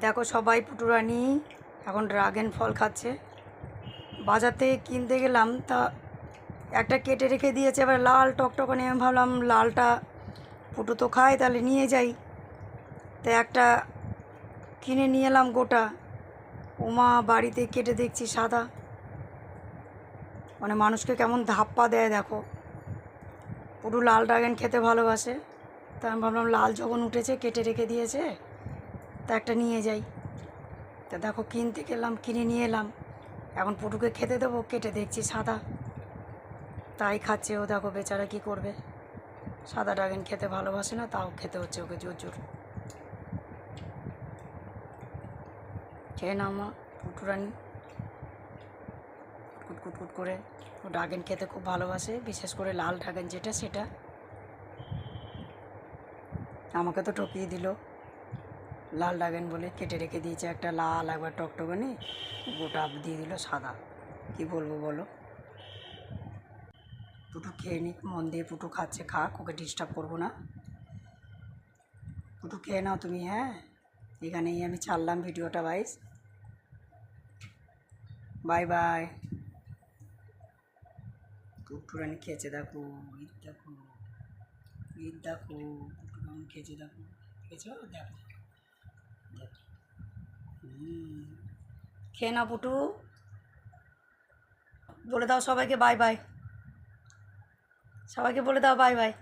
দেখো সবাই পুটুরানি এখন ড্রাগন ফল খাচ্ছে। বাজার থেকে কিনতে গেলাম, তা একটা কেটে রেখে দিয়েছে, এবার লাল টকটকানি। আমি ভাবলাম লালটা পুটু তো খায়, তাহলে নিয়ে যাই। তো একটা কিনে নিয়ে এলাম গোটা। ওমা, বাড়িতে কেটে দেখছি সাদা। মানে মানুষকে কেমন ধাপ্পা দেয় দেখো। পুটু লাল ড্রাগন খেতে ভালোবাসে, তা আমি ভাবলাম লাল যখন উঠেছে কেটে রেখে দিয়েছে, তা একটা নিয়ে যাই। তা দেখো কিনতে গেলাম, কিনে নিয়ে এলাম। এখন পুটুকে খেতে দেবো, কেটে দেখছি সাদা। তাই খাচ্ছে ও, দেখো বেচারা কী করবে। সাদা ড্রাগন খেতে ভালোবাসে না, তাও খেতে হচ্ছে ওকে জোর জোর। খেয়ে নাও মা পুটুরানি, কুটকুট করে। ও ড্রাগন খেতে খুব ভালোবাসে, বিশেষ করে লাল ড্রাগন যেটা, সেটা। আমাকে তো ঠকিয়ে দিল, লাল ড্রাগন বলে কেটে রেখে দিয়েছে একটা লাল, একবার টকটকানি, গোটা দিয়ে দিল সাদা। কি বলবো বলো। পুটু খেয়ে নি, মন দিয়ে পুটু খাচ্ছে, খাক, ওকে ডিস্টার্ব করবো না। পুটু খেয়ে নাও তুমি। হ্যাঁ, এখানেই আমি ছাড়লাম ভিডিওটা। Bye bye. পুটুরানি খেয়েছে দেখো, ঈদ দেখো, ঈদ দেখো, পুটু কেমন খেয়েছে দেখো। খেয়েছো দেখো, দেখো। খেয়ে নাও পুটু। বলে দাও সবাইকে বাই বাই। সবাইকে বলে দাও বাই বাই।